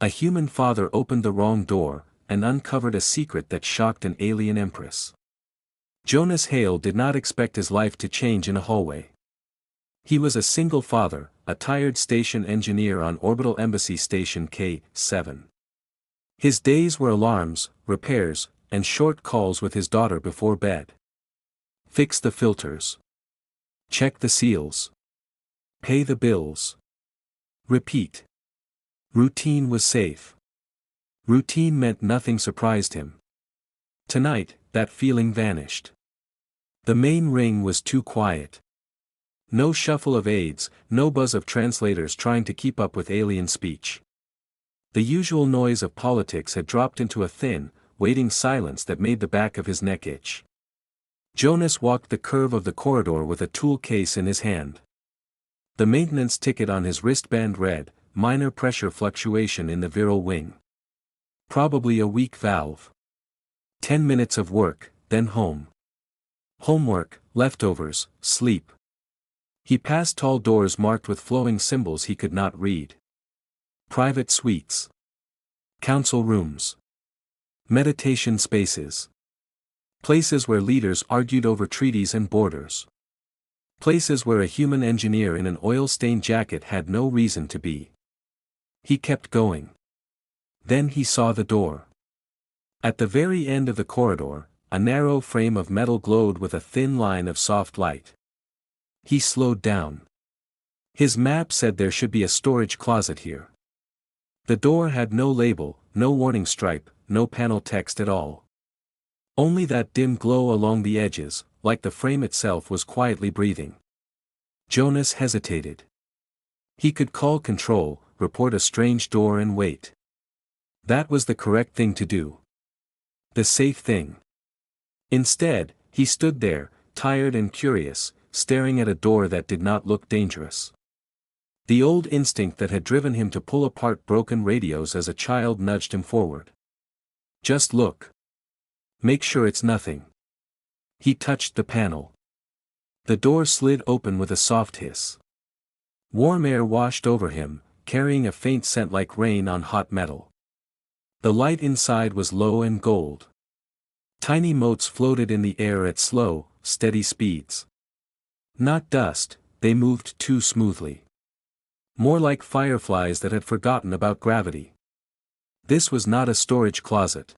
A human father opened the wrong door, and uncovered a secret that shocked an alien empress. Jonas Hale did not expect his life to change in a hallway. He was a single father, a tired station engineer on Orbital Embassy Station K-7. His days were alarms, repairs, and short calls with his daughter before bed. Fix the filters. Check the seals. Pay the bills. Repeat. Routine was safe. Routine meant nothing surprised him. Tonight, that feeling vanished. The main ring was too quiet. No shuffle of aides, no buzz of translators trying to keep up with alien speech. The usual noise of politics had dropped into a thin, waiting silence that made the back of his neck itch. Jonas walked the curve of the corridor with a tool case in his hand. The maintenance ticket on his wristband read, minor pressure fluctuation in the viral wing. Probably a weak valve. 10 minutes of work, then home. Homework, leftovers, sleep. He passed tall doors marked with flowing symbols he could not read. Private suites. Council rooms. Meditation spaces. Places where leaders argued over treaties and borders. Places where a human engineer in an oil-stained jacket had no reason to be. He kept going. Then he saw the door. At the very end of the corridor, a narrow frame of metal glowed with a thin line of soft light. He slowed down. His map said there should be a storage closet here. The door had no label, no warning stripe, no panel text at all. Only that dim glow along the edges, like the frame itself was quietly breathing. Jonas hesitated. He could call control, report a strange door and wait. That was the correct thing to do. The safe thing. Instead, he stood there, tired and curious, staring at a door that did not look dangerous. The old instinct that had driven him to pull apart broken radios as a child nudged him forward. Just look. Make sure it's nothing. He touched the panel. The door slid open with a soft hiss. Warm air washed over him, carrying a faint scent like rain on hot metal. The light inside was low and gold. Tiny motes floated in the air at slow, steady speeds. Not dust, they moved too smoothly. More like fireflies that had forgotten about gravity. This was not a storage closet.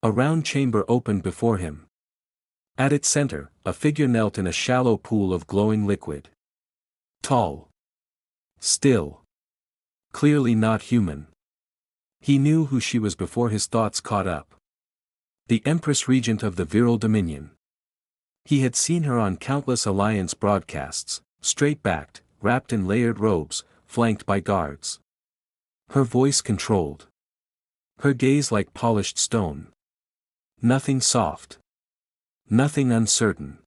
A round chamber opened before him. At its center, a figure knelt in a shallow pool of glowing liquid. Tall. Still. Clearly not human. He knew who she was before his thoughts caught up. The Empress Regent of the Viral Dominion. He had seen her on countless Alliance broadcasts, straight-backed, wrapped in layered robes, flanked by guards. Her voice controlled. Her gaze like polished stone. Nothing soft. Nothing uncertain.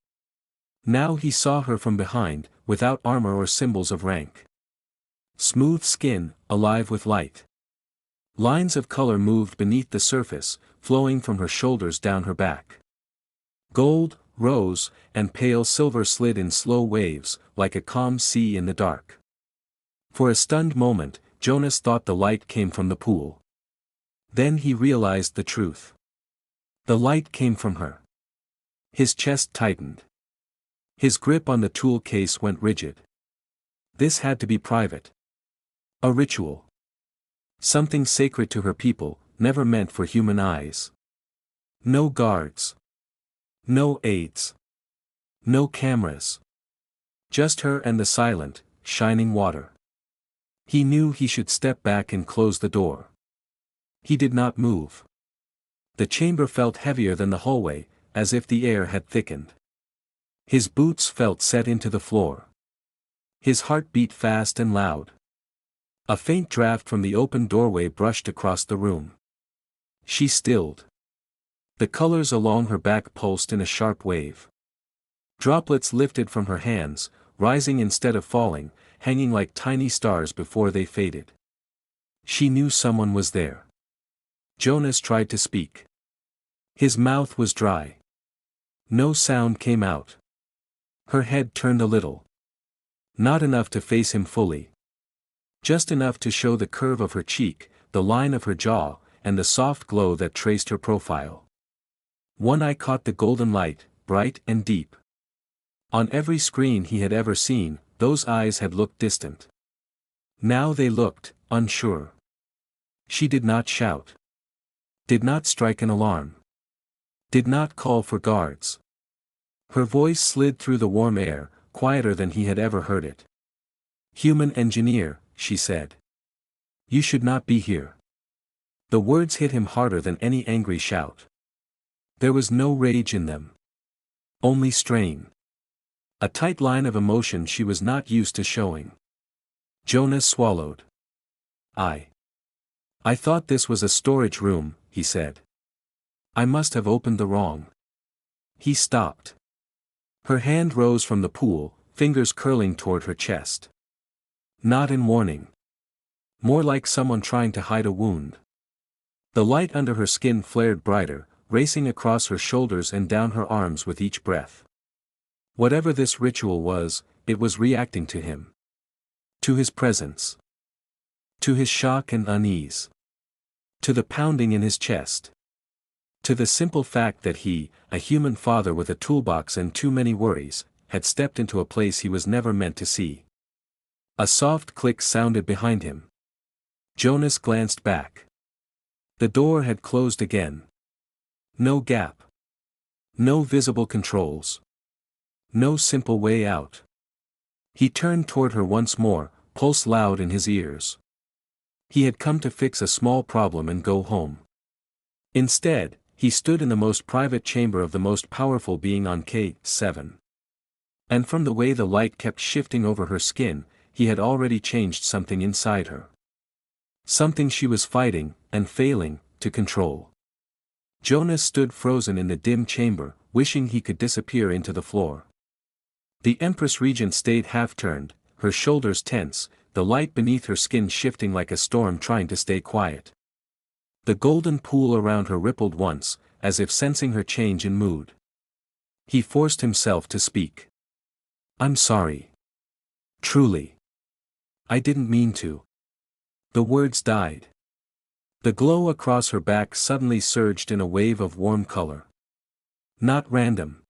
Now he saw her from behind, without armor or symbols of rank. Smooth skin, alive with light. Lines of color moved beneath the surface, flowing from her shoulders down her back. Gold, rose, and pale silver slid in slow waves, like a calm sea in the dark. For a stunned moment, Jonas thought the light came from the pool. Then he realized the truth. The light came from her. His chest tightened. His grip on the tool case went rigid. This had to be private. A ritual. Something sacred to her people, never meant for human eyes. No guards. No aides. No cameras. Just her and the silent, shining water. He knew he should step back and close the door. He did not move. The chamber felt heavier than the hallway, as if the air had thickened. His boots felt set into the floor. His heart beat fast and loud. A faint draft from the open doorway brushed across the room. She stilled. The colors along her back pulsed in a sharp wave. Droplets lifted from her hands, rising instead of falling, hanging like tiny stars before they faded. She knew someone was there. Jonas tried to speak. His mouth was dry. No sound came out. Her head turned a little. Not enough to face him fully. Just enough to show the curve of her cheek, the line of her jaw, and the soft glow that traced her profile. One eye caught the golden light, bright and deep. On every screen he had ever seen, those eyes had looked distant. Now they looked unsure. She did not shout. Did not strike an alarm. Did not call for guards. Her voice slid through the warm air, quieter than he had ever heard it. "Human engineer," she said. "You should not be here." The words hit him harder than any angry shout. There was no rage in them. Only strain. A tight line of emotion she was not used to showing. Jonas swallowed. I thought this was a storage room," he said. "I must have opened the wrong." He stopped. Her hand rose from the pool, fingers curling toward her chest. Not in warning. More like someone trying to hide a wound. The light under her skin flared brighter, racing across her shoulders and down her arms with each breath. Whatever this ritual was, it was reacting to him. To his presence. To his shock and unease. To the pounding in his chest. To the simple fact that he, a human father with a toolbox and too many worries, had stepped into a place he was never meant to see. A soft click sounded behind him. Jonas glanced back. The door had closed again. No gap. No visible controls. No simple way out. He turned toward her once more, pulse loud in his ears. He had come to fix a small problem and go home. Instead, he stood in the most private chamber of the most powerful being on K7. And from the way the light kept shifting over her skin, he had already changed something inside her. Something she was fighting, and failing, to control. Jonas stood frozen in the dim chamber, wishing he could disappear into the floor. The Empress Regent stayed half-turned, her shoulders tense, the light beneath her skin shifting like a storm trying to stay quiet. The golden pool around her rippled once, as if sensing her change in mood. He forced himself to speak. "I'm sorry. Truly. I didn't mean to." The words died. The glow across her back suddenly surged in a wave of warm color. Not random.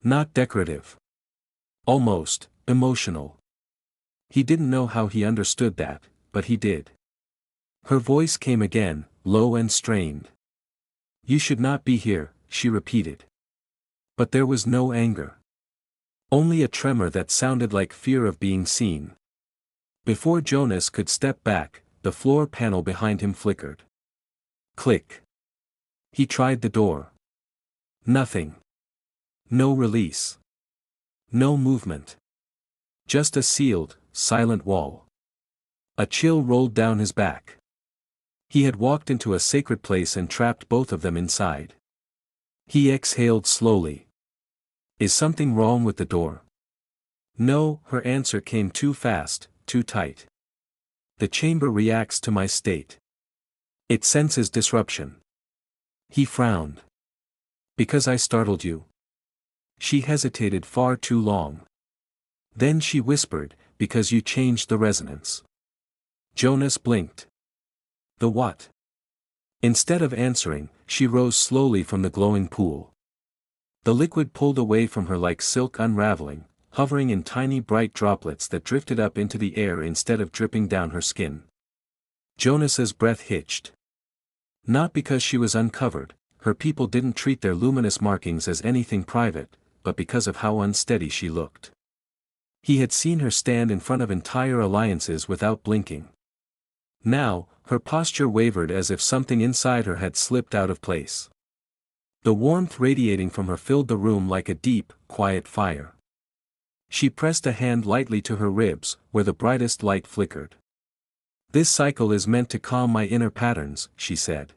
Not decorative. Almost emotional. He didn't know how he understood that, but he did. Her voice came again, low and strained. "You should not be here," she repeated. But there was no anger. Only a tremor that sounded like fear of being seen. Before Jonas could step back, the floor panel behind him flickered. Click. He tried the door. Nothing. No release. No movement. Just a sealed, silent wall. A chill rolled down his back. He had walked into a sacred place and trapped both of them inside. He exhaled slowly. "Is something wrong with the door?" "No," her answer came too fast, too tight. "The chamber reacts to my state. It senses disruption." He frowned. "Because I startled you?" She hesitated far too long. Then she whispered, "Because you changed the resonance." Jonas blinked. "The what?" Instead of answering, she rose slowly from the glowing pool. The liquid pulled away from her like silk unraveling, hovering in tiny bright droplets that drifted up into the air instead of dripping down her skin. Jonas's breath hitched. Not because she was uncovered, her people didn't treat their luminous markings as anything private, but because of how unsteady she looked. He had seen her stand in front of entire alliances without blinking. Now, her posture wavered as if something inside her had slipped out of place. The warmth radiating from her filled the room like a deep, quiet fire. She pressed a hand lightly to her ribs, where the brightest light flickered. "This cycle is meant to calm my inner patterns," she said.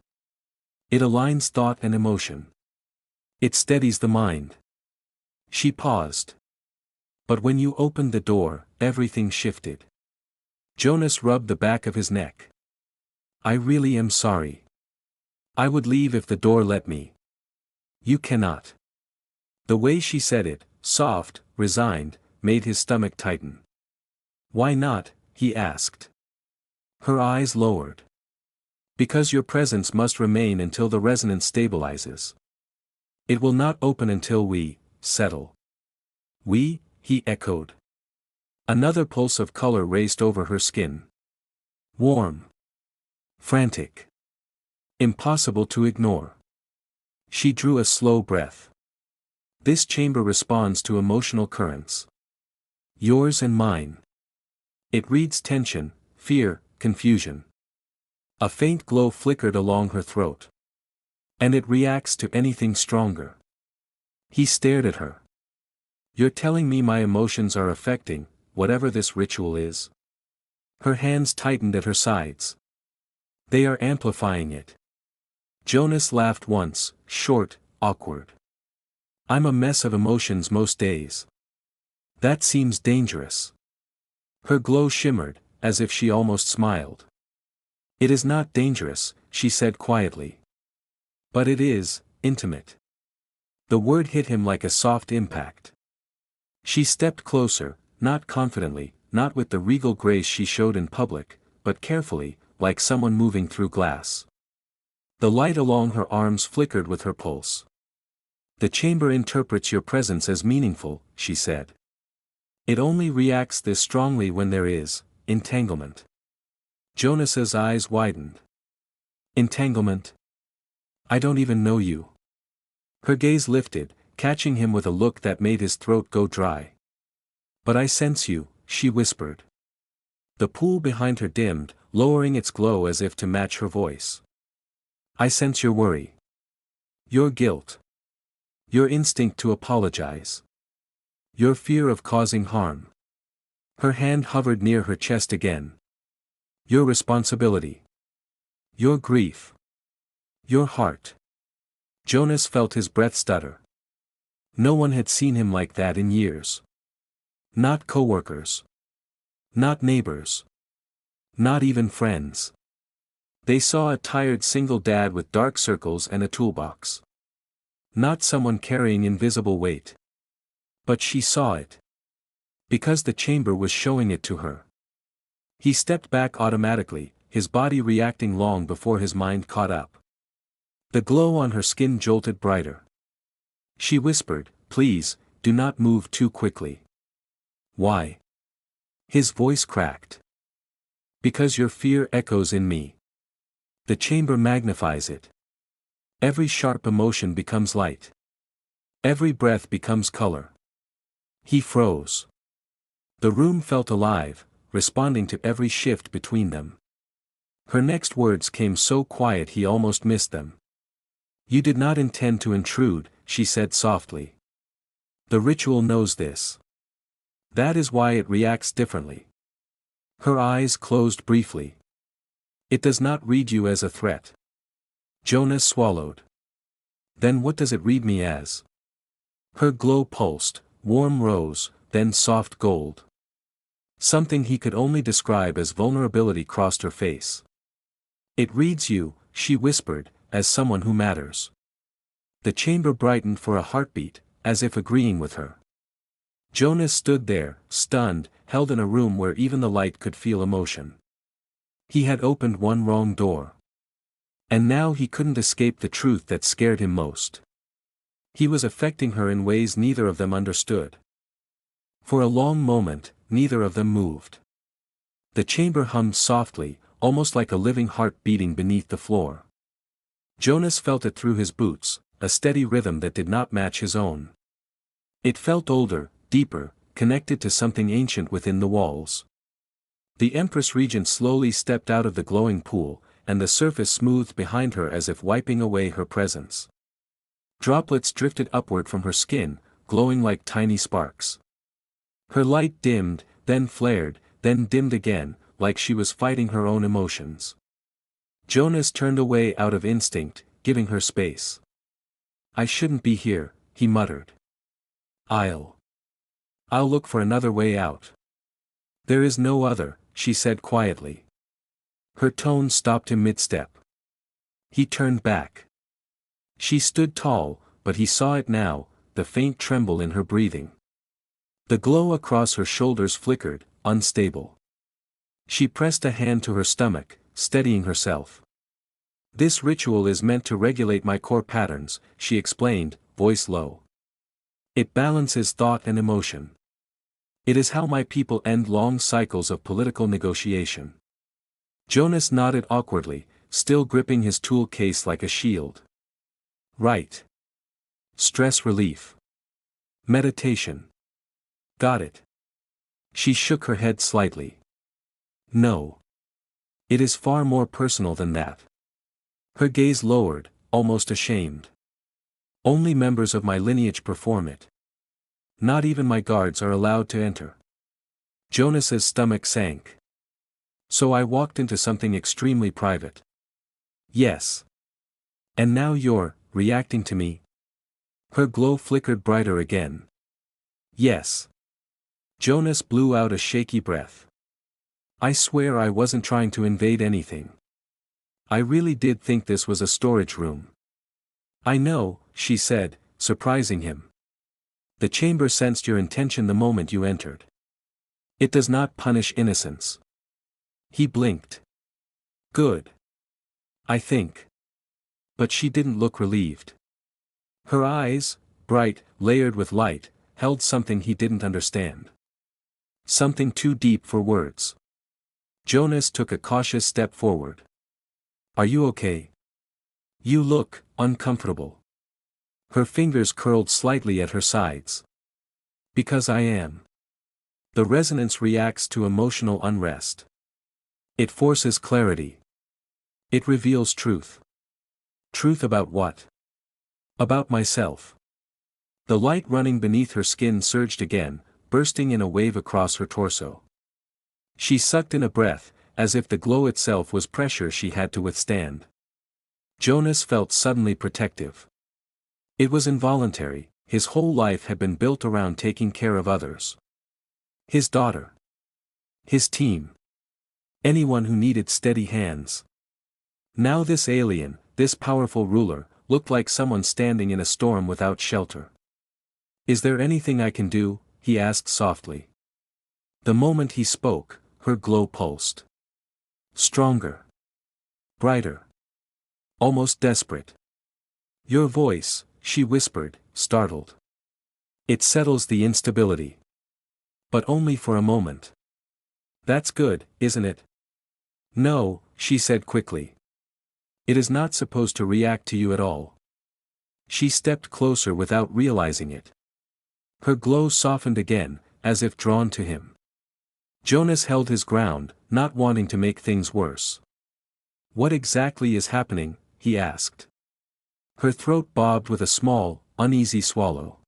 "It aligns thought and emotion. It steadies the mind." She paused. "But when you opened the door, everything shifted." Jonas rubbed the back of his neck. "I really am sorry. I would leave if the door let me." "You cannot." The way she said it, soft, resigned, made his stomach tighten. "Why not?" he asked. Her eyes lowered. Because your presence must remain until the resonance stabilizes. It will not open until we settle. We, he echoed. Another pulse of color raced over her skin. Warm. Frantic. Impossible to ignore. She drew a slow breath. This chamber responds to emotional currents. Yours and mine. It reads tension, fear, confusion. A faint glow flickered along her throat. And it reacts to anything stronger. He stared at her. You're telling me my emotions are affecting whatever this ritual is? Her hands tightened at her sides. They are amplifying it. Jonas laughed once, short, awkward. I'm a mess of emotions most days. That seems dangerous. Her glow shimmered, as if she almost smiled. It is not dangerous, she said quietly. But it is intimate. The word hit him like a soft impact. She stepped closer, not confidently, not with the regal grace she showed in public, but carefully, like someone moving through glass. The light along her arms flickered with her pulse. The chamber interprets your presence as meaningful, she said. It only reacts this strongly when there is entanglement. Jonas's eyes widened. Entanglement? I don't even know you. Her gaze lifted, catching him with a look that made his throat go dry. But I sense you, she whispered. The pool behind her dimmed, lowering its glow as if to match her voice. I sense your worry. Your guilt. Your instinct to apologize. Your fear of causing harm. Her hand hovered near her chest again. Your responsibility. Your grief. Your heart. Jonas felt his breath stutter. No one had seen him like that in years. Not coworkers. Not neighbors. Not even friends. They saw a tired single dad with dark circles and a toolbox. Not someone carrying invisible weight. But she saw it. Because the chamber was showing it to her. He stepped back automatically, his body reacting long before his mind caught up. The glow on her skin jolted brighter. She whispered, please, do not move too quickly. Why? His voice cracked. Because your fear echoes in me. The chamber magnifies it. Every sharp emotion becomes light. Every breath becomes color. He froze. The room felt alive, responding to every shift between them. Her next words came so quiet he almost missed them. You did not intend to intrude, she said softly. The ritual knows this. That is why it reacts differently. Her eyes closed briefly. It does not read you as a threat. Jonas swallowed. Then what does it read me as? Her glow pulsed, warm rose, then soft gold. Something he could only describe as vulnerability crossed her face. It reads you, she whispered, as someone who matters. The chamber brightened for a heartbeat, as if agreeing with her. Jonas stood there, stunned, held in a room where even the light could feel emotion. He had opened one wrong door. And now he couldn't escape the truth that scared him most. He was affecting her in ways neither of them understood. For a long moment, neither of them moved. The chamber hummed softly, almost like a living heart beating beneath the floor. Jonas felt it through his boots, a steady rhythm that did not match his own. It felt older, deeper, connected to something ancient within the walls. The Empress Regent slowly stepped out of the glowing pool, and the surface smoothed behind her as if wiping away her presence. Droplets drifted upward from her skin, glowing like tiny sparks. Her light dimmed, then flared, then dimmed again, like she was fighting her own emotions. Jonas turned away out of instinct, giving her space. I shouldn't be here, he muttered. I'll look for another way out. There is no other, she said quietly. Her tone stopped him mid-step. He turned back. She stood tall, but he saw it now, the faint tremble in her breathing. The glow across her shoulders flickered, unstable. She pressed a hand to her stomach, steadying herself. This ritual is meant to regulate my core patterns, she explained, voice low. It balances thought and emotion. It is how my people end long cycles of political negotiation. Jonas nodded awkwardly, still gripping his tool case like a shield. Right. Stress relief. Meditation. Got it. She shook her head slightly. No. It is far more personal than that. Her gaze lowered, almost ashamed. Only members of my lineage perform it. Not even my guards are allowed to enter. Jonas's stomach sank. So I walked into something extremely private. Yes. And now you're reacting to me? Her glow flickered brighter again. Yes. Jonas blew out a shaky breath. I swear I wasn't trying to invade anything. I really did think this was a storage room. I know, she said, surprising him. The chamber sensed your intention the moment you entered. It does not punish innocence. He blinked. Good. I think. But she didn't look relieved. Her eyes, bright, layered with light, held something he didn't understand. Something too deep for words. Jonas took a cautious step forward. Are you okay? You look uncomfortable. Her fingers curled slightly at her sides. Because I am. The resonance reacts to emotional unrest. It forces clarity. It reveals truth. Truth about what? About myself. The light running beneath her skin surged again, bursting in a wave across her torso. She sucked in a breath, as if the glow itself was pressure she had to withstand. Jonas felt suddenly protective. It was involuntary, his whole life had been built around taking care of others. His daughter. His team. Anyone who needed steady hands. Now this alien, this powerful ruler, looked like someone standing in a storm without shelter. Is there anything I can do? He asked softly. The moment he spoke, her glow pulsed. Stronger. Brighter. Almost desperate. Your voice, she whispered, startled. It settles the instability. But only for a moment. That's good, isn't it? No, she said quickly. It is not supposed to react to you at all. She stepped closer without realizing it. Her glow softened again, as if drawn to him. Jonas held his ground, not wanting to make things worse. What exactly is happening? He asked. Her throat bobbed with a small, uneasy swallow.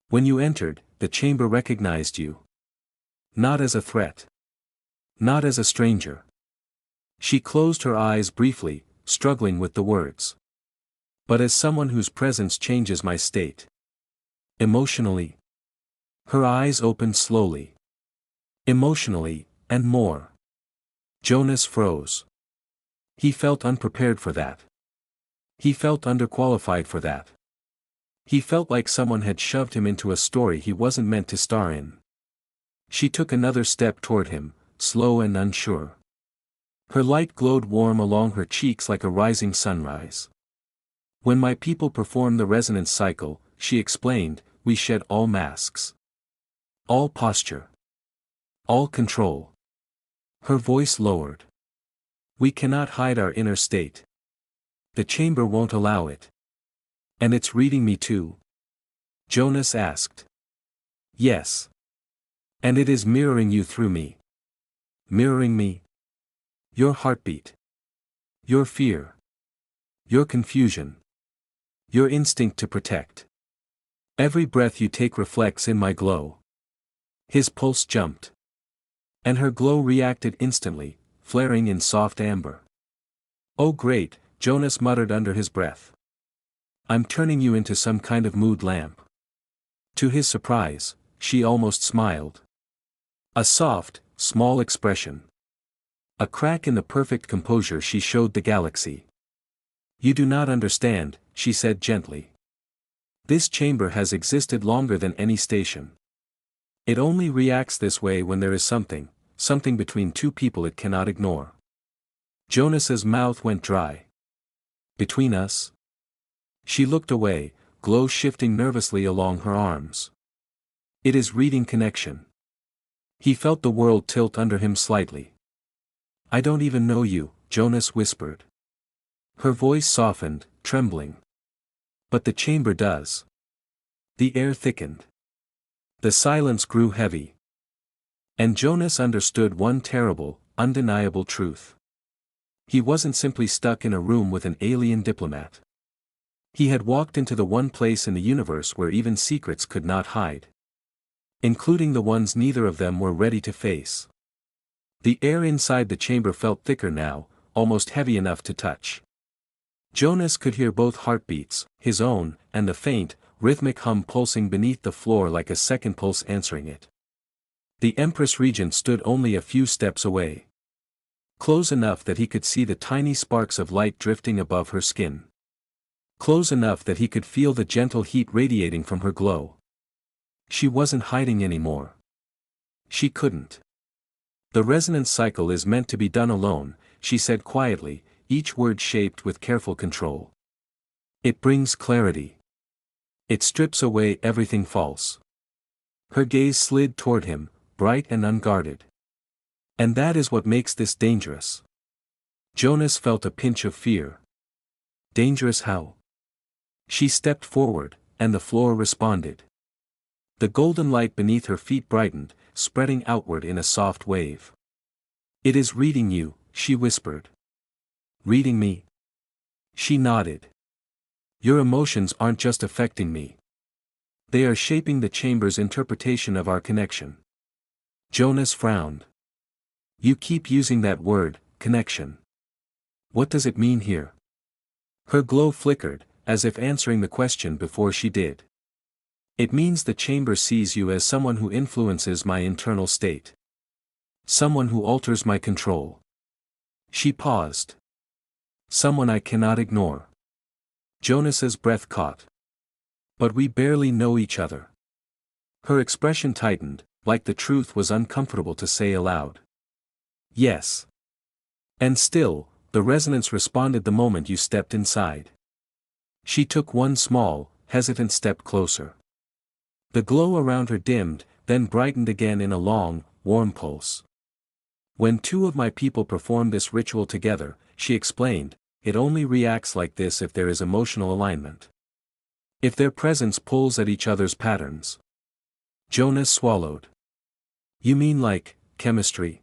When you entered, the chamber recognized you. Not as a threat. Not as a stranger. She closed her eyes briefly, struggling with the words. But as someone whose presence changes my state. Emotionally. Her eyes opened slowly. Emotionally, and more. Jonas froze. He felt unprepared for that. He felt underqualified for that. He felt like someone had shoved him into a story he wasn't meant to star in. She took another step toward him, slow and unsure. Her light glowed warm along her cheeks like a rising sunrise. When my people perform the resonance cycle, she explained, we shed all masks. All posture. All control. Her voice lowered. We cannot hide our inner state. The chamber won't allow it. And it's reading me too? Jonas asked. Yes. And it is mirroring you through me. Mirroring me. Your heartbeat. Your fear. Your confusion. Your instinct to protect. Every breath you take reflects in my glow. His pulse jumped. And her glow reacted instantly, flaring in soft amber. Oh great, Jonas muttered under his breath. I'm turning you into some kind of mood lamp. To his surprise, she almost smiled. A soft, small expression. A crack in the perfect composure she showed the galaxy. You do not understand, she said gently. This chamber has existed longer than any station. It only reacts this way when there is something between two people it cannot ignore. Jonas's mouth went dry. Between us? She looked away, glow shifting nervously along her arms. It is reading connection. He felt the world tilt under him slightly. I don't even know you, Jonas whispered. Her voice softened, trembling. But the chamber does. The air thickened. The silence grew heavy. And Jonas understood one terrible, undeniable truth. He wasn't simply stuck in a room with an alien diplomat. He had walked into the one place in the universe where even secrets could not hide. Including the ones neither of them were ready to face. The air inside the chamber felt thicker now, almost heavy enough to touch. Jonas could hear both heartbeats, his own, and the faint, rhythmic hum pulsing beneath the floor like a second pulse answering it. The Empress Regent stood only a few steps away. Close enough that he could see the tiny sparks of light drifting above her skin. Close enough that he could feel the gentle heat radiating from her glow. She wasn't hiding anymore. She couldn't. The resonance cycle is meant to be done alone, she said quietly, each word shaped with careful control. It brings clarity. It strips away everything false. Her gaze slid toward him, bright and unguarded. And that is what makes this dangerous. Jonas felt a pinch of fear. Dangerous how? She stepped forward, and the floor responded. The golden light beneath her feet brightened, spreading outward in a soft wave. It is reading you, she whispered. Reading me? She nodded. Your emotions aren't just affecting me. They are shaping the chamber's interpretation of our connection. Jonas frowned. You keep using that word, connection. What does it mean here? Her glow flickered, as if answering the question before she did. It means the chamber sees you as someone who influences my internal state. Someone who alters my control. She paused. Someone I cannot ignore. Jonas's breath caught. But we barely know each other. Her expression tightened, like the truth was uncomfortable to say aloud. Yes. And still, the resonance responded the moment you stepped inside. She took one small, hesitant step closer. The glow around her dimmed, then brightened again in a long, warm pulse. When two of my people perform this ritual together, she explained, it only reacts like this if there is emotional alignment. If their presence pulls at each other's patterns. Jonas swallowed. You mean like, chemistry?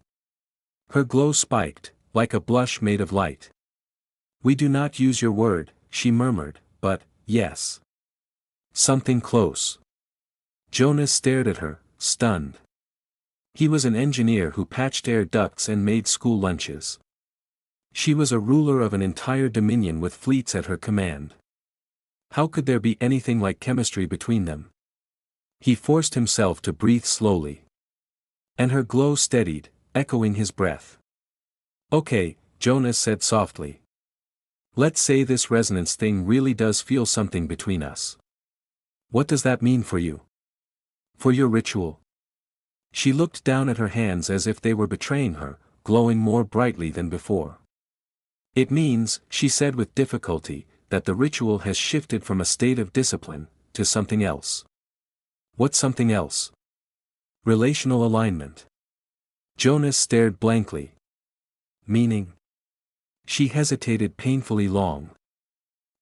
Her glow spiked, like a blush made of light. We do not use your word, she murmured, but, yes. Something close. Jonas stared at her, stunned. He was an engineer who patched air ducts and made school lunches. She was a ruler of an entire dominion with fleets at her command. How could there be anything like chemistry between them? He forced himself to breathe slowly. And her glow steadied, echoing his breath. Okay, Jonas said softly. Let's say this resonance thing really does feel something between us. What does that mean for you? For your ritual? She looked down at her hands as if they were betraying her, glowing more brightly than before. It means, she said with difficulty, that the ritual has shifted from a state of discipline, to something else. What's something else? Relational alignment. Jonas stared blankly. Meaning? She hesitated painfully long.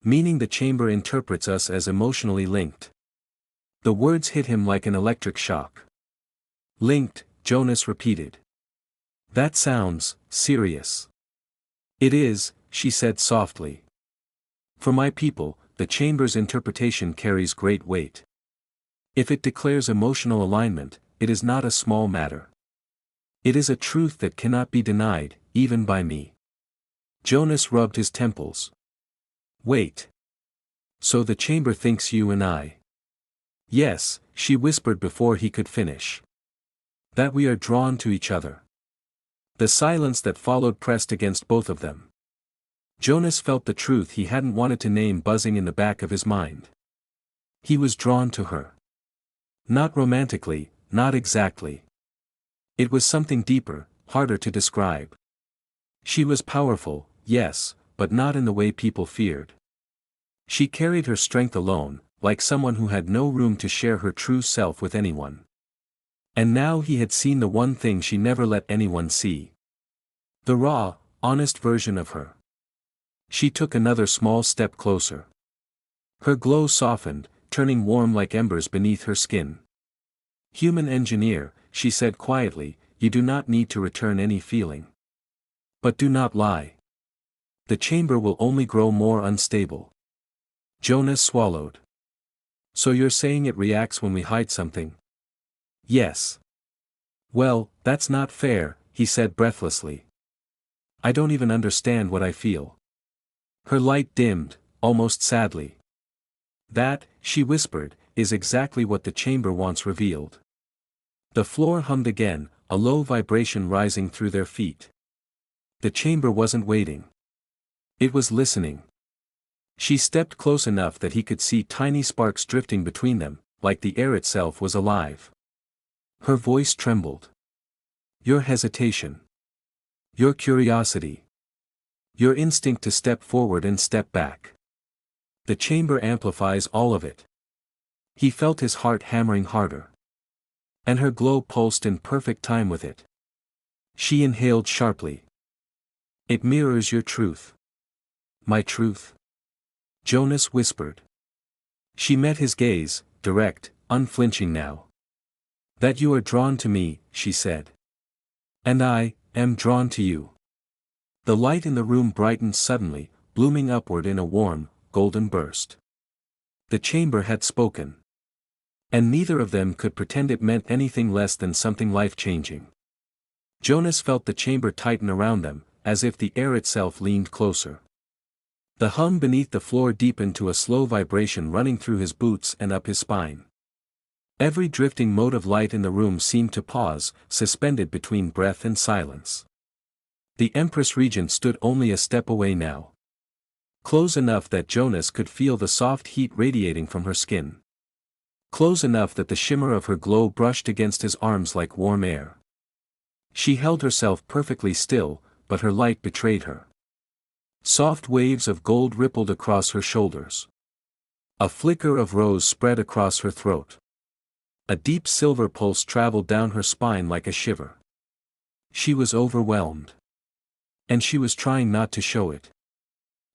Meaning the chamber interprets us as emotionally linked. The words hit him like an electric shock. Linked, Jonas repeated. That sounds serious. It is, she said softly. For my people, the chamber's interpretation carries great weight. If it declares emotional alignment, it is not a small matter. It is a truth that cannot be denied, even by me. Jonas rubbed his temples. Wait. So the chamber thinks you and I. Yes, she whispered before he could finish. That we are drawn to each other. The silence that followed pressed against both of them. Jonas felt the truth he hadn't wanted to name buzzing in the back of his mind. He was drawn to her. Not romantically, not exactly. It was something deeper, harder to describe. She was powerful, yes, but not in the way people feared. She carried her strength alone, like someone who had no room to share her true self with anyone. And now he had seen the one thing she never let anyone see. The raw, honest version of her. She took another small step closer. Her glow softened, turning warm like embers beneath her skin. "Human engineer," she said quietly, "you do not need to return any feeling. But do not lie. The chamber will only grow more unstable." Jonas swallowed. "So you're saying it reacts when we hide something?" "Yes." "Well, that's not fair," he said breathlessly. "I don't even understand what I feel." Her light dimmed, almost sadly. "That," she whispered, "is exactly what the chamber wants revealed." The floor hummed again, a low vibration rising through their feet. The chamber wasn't waiting. It was listening. She stepped close enough that he could see tiny sparks drifting between them, like the air itself was alive. Her voice trembled. "Your hesitation. Your curiosity. Your instinct to step forward and step back. The chamber amplifies all of it." He felt his heart hammering harder. And her glow pulsed in perfect time with it. She inhaled sharply. "It mirrors your truth." "My truth?" Jonas whispered. She met his gaze, direct, unflinching now. "That you are drawn to me," she said. "And I am drawn to you." The light in the room brightened suddenly, blooming upward in a warm, golden burst. The chamber had spoken. And neither of them could pretend it meant anything less than something life-changing. Jonas felt the chamber tighten around them, as if the air itself leaned closer. The hum beneath the floor deepened to a slow vibration running through his boots and up his spine. Every drifting mote of light in the room seemed to pause, suspended between breath and silence. The Empress Regent stood only a step away now. Close enough that Jonas could feel the soft heat radiating from her skin. Close enough that the shimmer of her glow brushed against his arms like warm air. She held herself perfectly still, but her light betrayed her. Soft waves of gold rippled across her shoulders. A flicker of rose spread across her throat. A deep silver pulse traveled down her spine like a shiver. She was overwhelmed. And she was trying not to show it.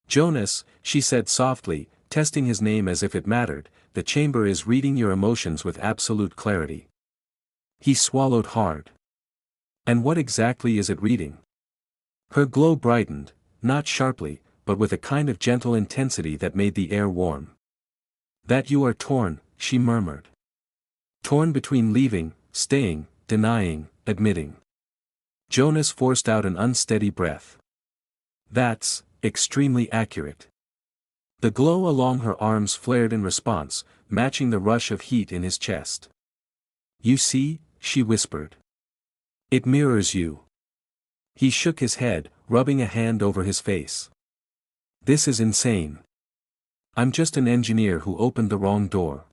"Jonas," she said softly, testing his name as if it mattered, "the chamber is reading your emotions with absolute clarity." He swallowed hard. "And what exactly is it reading?" Her glow brightened, not sharply, but with a kind of gentle intensity that made the air warm. "That you are torn," she murmured. "Torn between leaving, staying, denying, admitting." Jonas forced out an unsteady breath. "That's extremely accurate." The glow along her arms flared in response, matching the rush of heat in his chest. "You see," she whispered. "It mirrors you." He shook his head, rubbing a hand over his face. "This is insane. I'm just an engineer who opened the wrong door."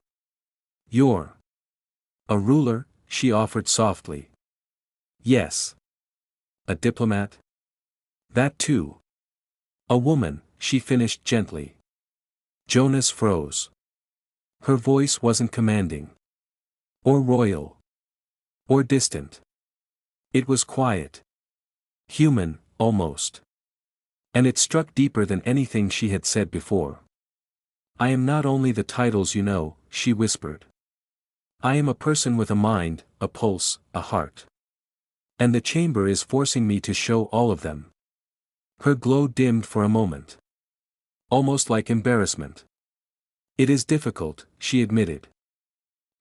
"You're a ruler," she offered softly. "Yes." "A diplomat?" "That too." "A woman," she finished gently. Jonas froze. Her voice wasn't commanding. Or royal. Or distant. It was quiet. Human, almost. And it struck deeper than anything she had said before. "I am not only the titles you know," she whispered. "I am a person with a mind, a pulse, a heart. And the chamber is forcing me to show all of them." Her glow dimmed for a moment. Almost like embarrassment. "It is difficult," she admitted.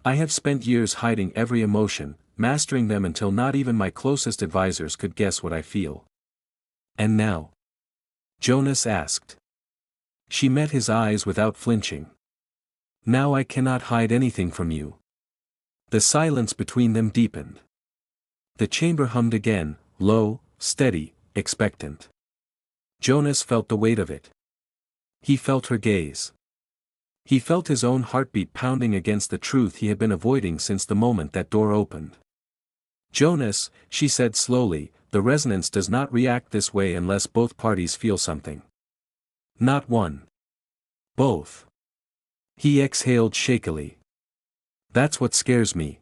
"I have spent years hiding every emotion, mastering them until not even my closest advisors could guess what I feel." "And now?" Jonas asked. She met his eyes without flinching. "Now I cannot hide anything from you." The silence between them deepened. The chamber hummed again, low, steady, expectant. Jonas felt the weight of it. He felt her gaze. He felt his own heartbeat pounding against the truth he had been avoiding since the moment that door opened. "Jonas," she said slowly, "the resonance does not react this way unless both parties feel something. Not one. Both. He exhaled shakily. That's what scares me.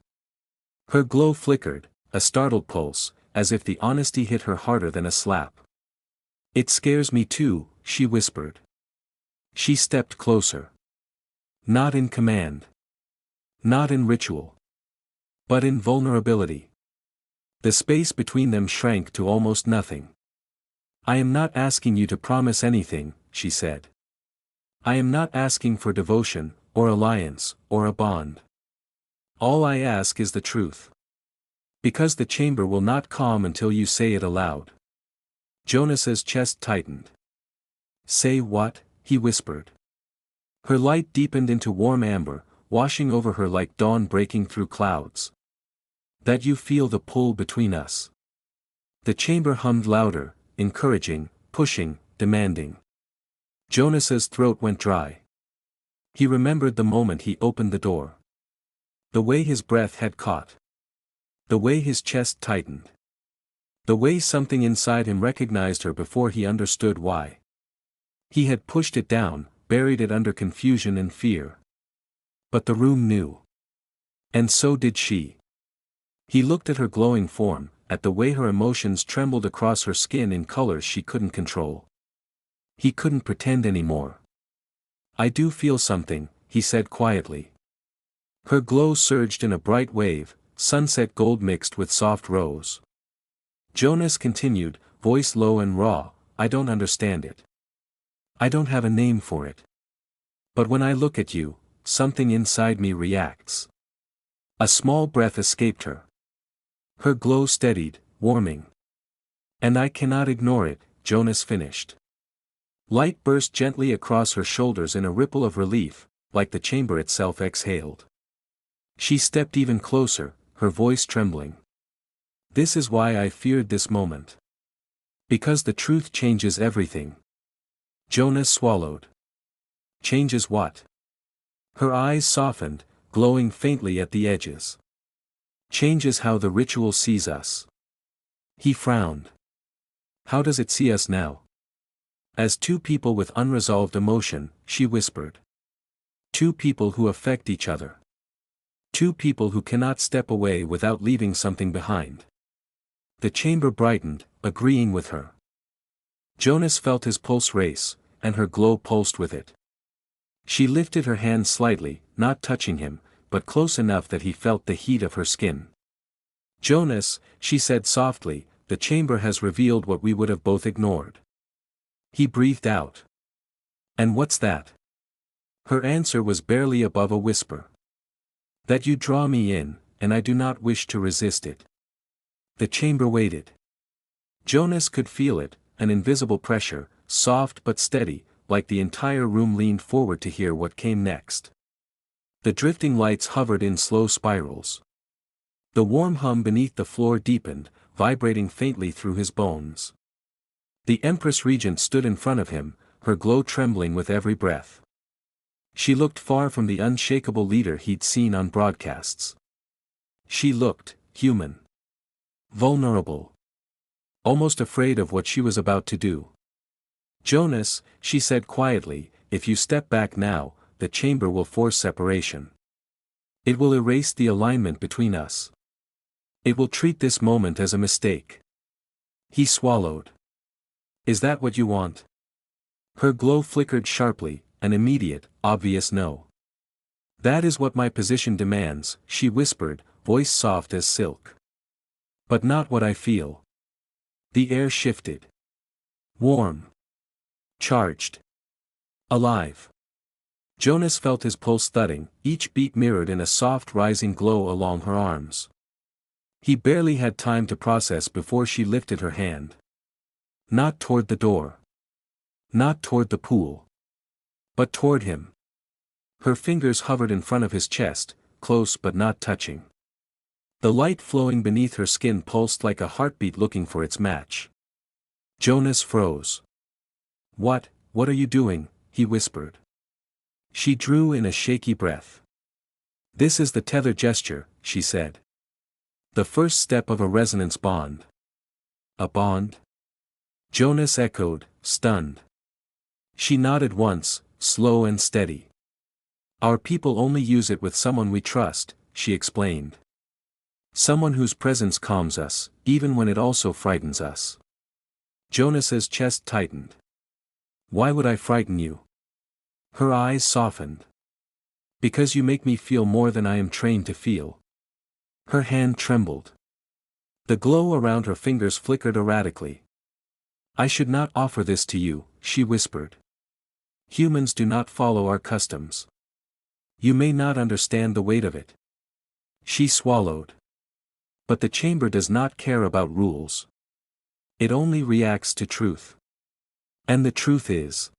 Her glow flickered, a startled pulse, as if the honesty hit her harder than a slap. It scares me too, she whispered. She stepped closer. Not in command. Not in ritual. But in vulnerability. The space between them shrank to almost nothing. I am not asking you to promise anything, she said. I am not asking for devotion, or alliance, or a bond. All I ask is the truth. Because the chamber will not calm until you say it aloud. Jonas's chest tightened. Say what? He whispered. Her light deepened into warm amber, washing over her like dawn breaking through clouds. That you feel the pull between us. The chamber hummed louder, encouraging, pushing, demanding. Jonas's throat went dry. He remembered the moment he opened the door. The way his breath had caught. The way his chest tightened. The way something inside him recognized her before he understood why. He had pushed it down, buried it under confusion and fear. But the room knew. And so did she. He looked at her glowing form, at the way her emotions trembled across her skin in colors she couldn't control. He couldn't pretend anymore. I do feel something, he said quietly. Her glow surged in a bright wave, sunset gold mixed with soft rose. Jonas continued, voice low and raw, I don't understand it. I don't have a name for it. But when I look at you, something inside me reacts. A small breath escaped her. Her glow steadied, warming. And I cannot ignore it, Jonas finished. Light burst gently across her shoulders in a ripple of relief, like the chamber itself exhaled. She stepped even closer, her voice trembling. This is why I feared this moment. Because the truth changes everything. Jonas swallowed. Changes what? Her eyes softened, glowing faintly at the edges. Changes how the ritual sees us. He frowned. How does it see us now? As two people with unresolved emotion, she whispered. Two people who affect each other. Two people who cannot step away without leaving something behind. The chamber brightened, agreeing with her. Jonas felt his pulse race, and her glow pulsed with it. She lifted her hand slightly, not touching him, but close enough that he felt the heat of her skin. Jonas, she said softly, the chamber has revealed what we would have both ignored. He breathed out. And what's that? Her answer was barely above a whisper. That you draw me in, and I do not wish to resist it. The chamber waited. Jonas could feel it, an invisible pressure, soft but steady, like the entire room leaned forward to hear what came next. The drifting lights hovered in slow spirals. The warm hum beneath the floor deepened, vibrating faintly through his bones. The Empress Regent stood in front of him, her glow trembling with every breath. She looked far from the unshakable leader he'd seen on broadcasts. She looked human. Vulnerable. Almost afraid of what she was about to do. Jonas, she said quietly, if you step back now, the chamber will force separation. It will erase the alignment between us. It will treat this moment as a mistake. He swallowed. Is that what you want? Her glow flickered sharply, an immediate, obvious no. That is what my position demands, she whispered, voice soft as silk. But not what I feel. The air shifted. Warm. Charged. Alive. Jonas felt his pulse thudding, each beat mirrored in a soft rising glow along her arms. He barely had time to process before she lifted her hand. Not toward the door. Not toward the pool. But toward him. Her fingers hovered in front of his chest, close but not touching. The light flowing beneath her skin pulsed like a heartbeat looking for its match. Jonas froze. What are you doing? He whispered. She drew in a shaky breath. This is the tether gesture, she said. The first step of a resonance bond. A bond? Jonas echoed, stunned. She nodded once, slow and steady. Our people only use it with someone we trust, she explained. Someone whose presence calms us, even when it also frightens us. Jonas's chest tightened. Why would I frighten you? Her eyes softened. Because you make me feel more than I am trained to feel. Her hand trembled. The glow around her fingers flickered erratically. I should not offer this to you, she whispered. Humans do not follow our customs. You may not understand the weight of it. She swallowed. But the chamber does not care about rules. It only reacts to truth. And the truth is,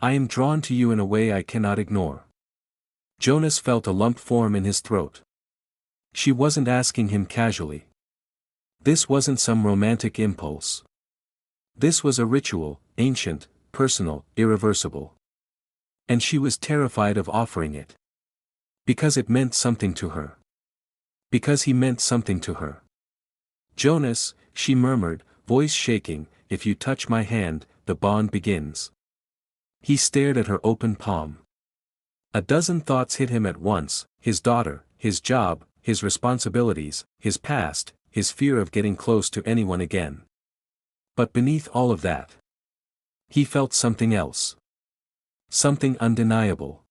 I am drawn to you in a way I cannot ignore. Jonas felt a lump form in his throat. She wasn't asking him casually. This wasn't some romantic impulse. This was a ritual, ancient, personal, irreversible. And she was terrified of offering it. Because it meant something to her. Because he meant something to her. Jonas, she murmured, voice shaking, if you touch my hand, the bond begins. He stared at her open palm. A dozen thoughts hit him at once, his daughter, his job, his responsibilities, his past, his fear of getting close to anyone again. But beneath all of that, he felt something else. Something undeniable.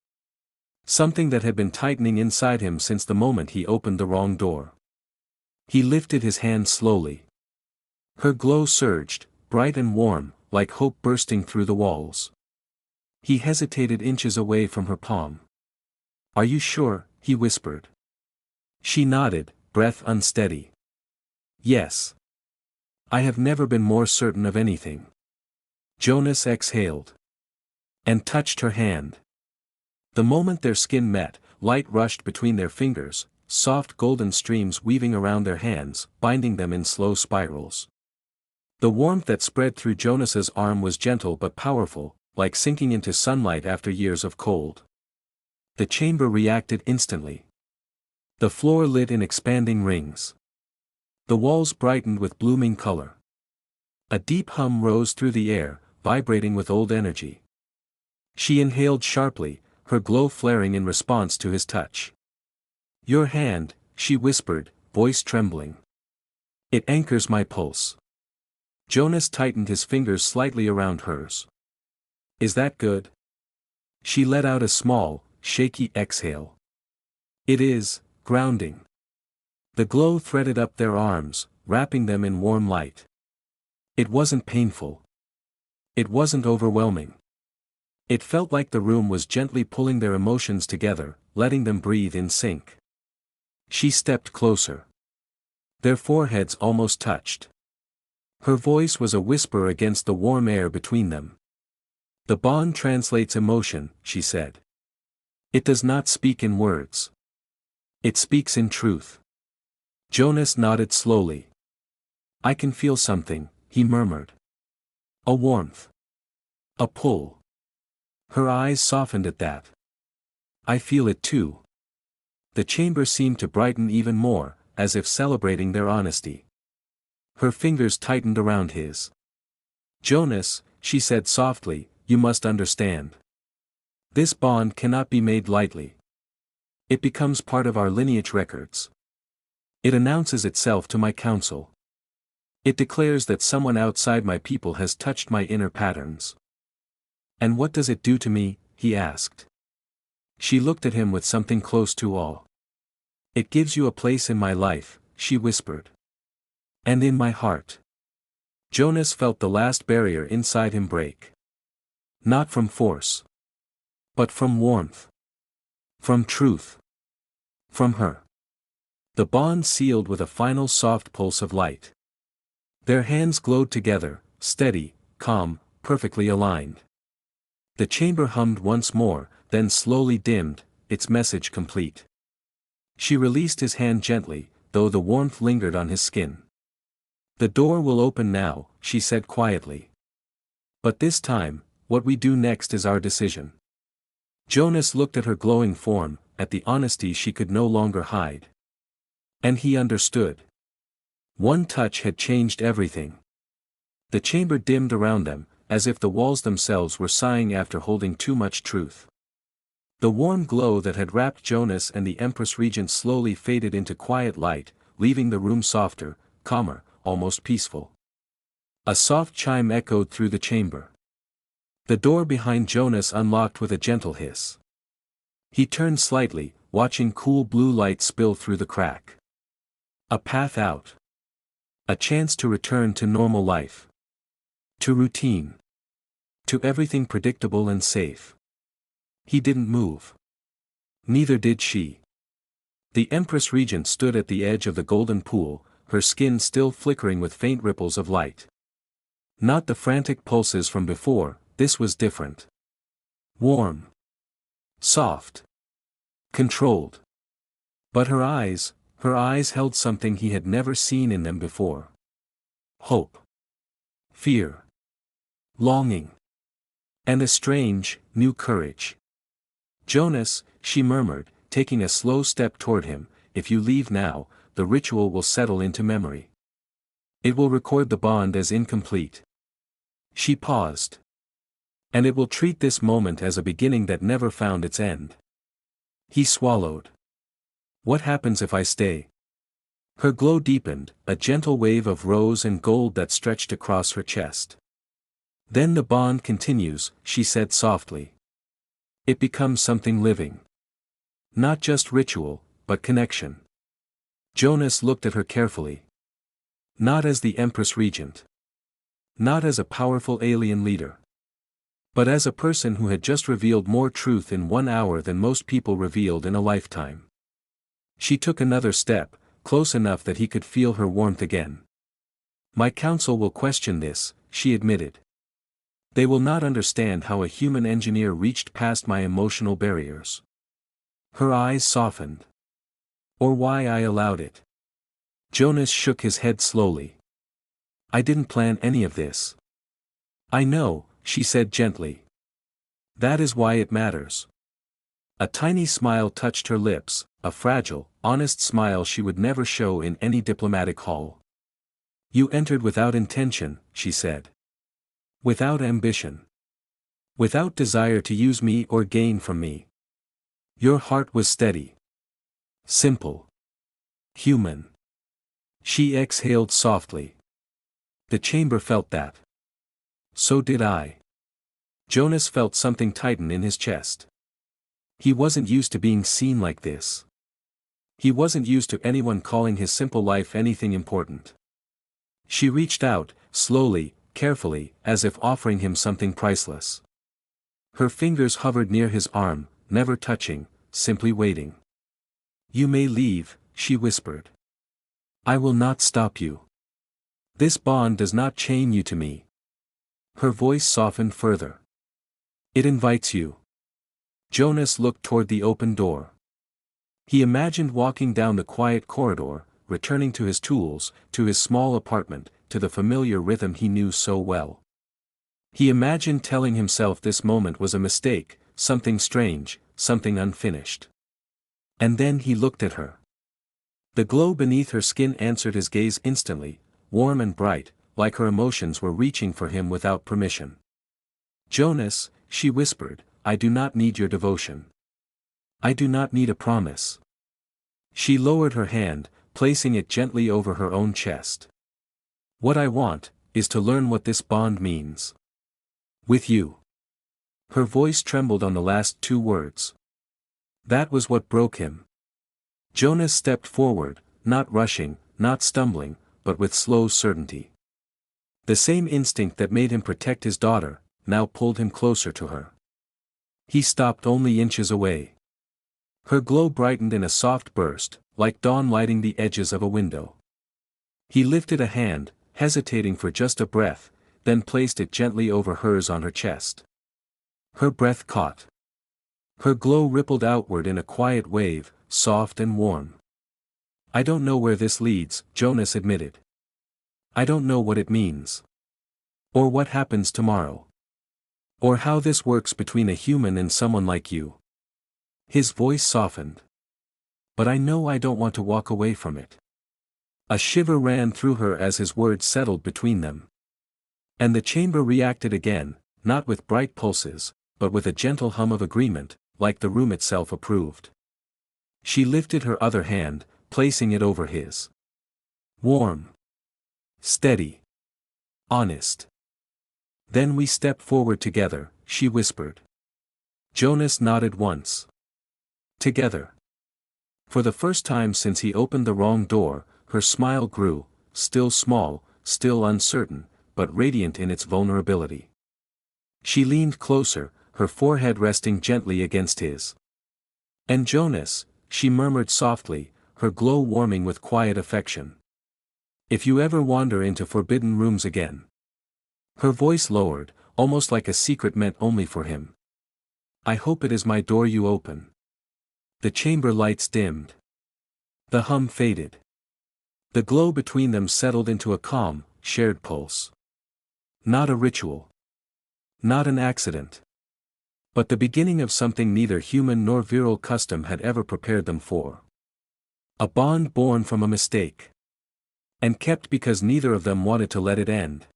Something that had been tightening inside him since the moment he opened the wrong door. He lifted his hand slowly. Her glow surged, bright and warm, like hope bursting through the walls. He hesitated inches away from her palm. Are you sure? He whispered. She nodded, breath unsteady. Yes. I have never been more certain of anything. Jonas exhaled. And touched her hand. The moment their skin met, light rushed between their fingers, soft golden streams weaving around their hands, binding them in slow spirals. The warmth that spread through Jonas's arm was gentle but powerful, like sinking into sunlight after years of cold. The chamber reacted instantly. The floor lit in expanding rings. The walls brightened with blooming color. A deep hum rose through the air, vibrating with old energy. She inhaled sharply, her glow flaring in response to his touch. Your hand, she whispered, voice trembling. It anchors my pulse. Jonas tightened his fingers slightly around hers. Is that good? She let out a small, shaky exhale. It is, grounding. The glow threaded up their arms, wrapping them in warm light. It wasn't painful. It wasn't overwhelming. It felt like the room was gently pulling their emotions together, letting them breathe in sync. She stepped closer. Their foreheads almost touched. Her voice was a whisper against the warm air between them. The bond translates emotion, she said. It does not speak in words. It speaks in truth. Jonas nodded slowly. I can feel something, he murmured. A warmth. A pull. Her eyes softened at that. I feel it too. The chamber seemed to brighten even more, as if celebrating their honesty. Her fingers tightened around his. Jonas, she said softly, you must understand. This bond cannot be made lightly. It becomes part of our lineage records. It announces itself to my council. It declares that someone outside my people has touched my inner patterns. And what does it do to me? He asked. She looked at him with something close to awe. It gives you a place in my life, she whispered. And in my heart. Jonas felt the last barrier inside him break. Not from force. But from warmth. From truth. From her. The bond sealed with a final soft pulse of light. Their hands glowed together, steady, calm, perfectly aligned. The chamber hummed once more, then slowly dimmed, its message complete. She released his hand gently, though the warmth lingered on his skin. The door will open now, she said quietly. But this time, what we do next is our decision. Jonas looked at her glowing form, at the honesty she could no longer hide. And he understood. One touch had changed everything. The chamber dimmed around them, as if the walls themselves were sighing after holding too much truth. The warm glow that had wrapped Jonas and the Empress Regent slowly faded into quiet light, leaving the room softer, calmer, almost peaceful. A soft chime echoed through the chamber. The door behind Jonas unlocked with a gentle hiss. He turned slightly, watching cool blue light spill through the crack. A path out. A chance to return to normal life. To routine. To everything predictable and safe. He didn't move. Neither did she. The Empress Regent stood at the edge of the golden pool, her skin still flickering with faint ripples of light. Not the frantic pulses from before, this was different. Warm. Soft. Controlled. But her eyes held something he had never seen in them before. Hope. Fear. Longing. And a strange, new courage. Jonas, she murmured, taking a slow step toward him, if you leave now, the ritual will settle into memory. It will record the bond as incomplete. She paused. And it will treat this moment as a beginning that never found its end. He swallowed. What happens if I stay? Her glow deepened, a gentle wave of rose and gold that stretched across her chest. Then the bond continues, she said softly. It becomes something living. Not just ritual, but connection. Jonas looked at her carefully. Not as the Empress Regent. Not as a powerful alien leader. But as a person who had just revealed more truth in 1 hour than most people revealed in a lifetime. She took another step, close enough that he could feel her warmth again. My council will question this, she admitted. They will not understand how a human engineer reached past my emotional barriers. Her eyes softened. Or why I allowed it. Jonas shook his head slowly. I didn't plan any of this. I know, she said gently. That is why it matters. A tiny smile touched her lips, a fragile, honest smile she would never show in any diplomatic hall. You entered without intention, she said. Without ambition. Without desire to use me or gain from me. Your heart was steady. Simple. Human. She exhaled softly. The chamber felt that. So did I. Jonas felt something tighten in his chest. He wasn't used to being seen like this. He wasn't used to anyone calling his simple life anything important. She reached out, slowly, carefully, as if offering him something priceless. Her fingers hovered near his arm, never touching, simply waiting. You may leave, she whispered. I will not stop you. This bond does not chain you to me. Her voice softened further. It invites you. Jonas looked toward the open door. He imagined walking down the quiet corridor, returning to his tools, to his small apartment, to the familiar rhythm he knew so well. He imagined telling himself this moment was a mistake, something strange, something unfinished. And then he looked at her. The glow beneath her skin answered his gaze instantly, warm and bright, like her emotions were reaching for him without permission. Jonas, she whispered, I do not need your devotion. I do not need a promise. She lowered her hand, placing it gently over her own chest. What I want, is to learn what this bond means. With you. Her voice trembled on the last 2 words. That was what broke him. Jonas stepped forward, not rushing, not stumbling, but with slow certainty. The same instinct that made him protect his daughter, now pulled him closer to her. He stopped only inches away. Her glow brightened in a soft burst, like dawn lighting the edges of a window. He lifted a hand, hesitating for just a breath, then placed it gently over hers on her chest. Her breath caught. Her glow rippled outward in a quiet wave, soft and warm. I don't know where this leads, Jonas admitted. I don't know what it means. Or what happens tomorrow. Or how this works between a human and someone like you. His voice softened. But I know I don't want to walk away from it. A shiver ran through her as his words settled between them. And the chamber reacted again, not with bright pulses, but with a gentle hum of agreement, like the room itself approved. She lifted her other hand, placing it over his. Warm. Steady. Honest. Then we step forward together, she whispered. Jonas nodded once. Together. For the first time since he opened the wrong door, her smile grew, still small, still uncertain, but radiant in its vulnerability. She leaned closer, her forehead resting gently against his. And Jonas, she murmured softly, her glow warming with quiet affection. If you ever wander into forbidden rooms again. Her voice lowered, almost like a secret meant only for him. I hope it is my door you open. The chamber lights dimmed. The hum faded. The glow between them settled into a calm, shared pulse. Not a ritual. Not an accident. But the beginning of something neither human nor virile custom had ever prepared them for. A bond born from a mistake. And kept because neither of them wanted to let it end.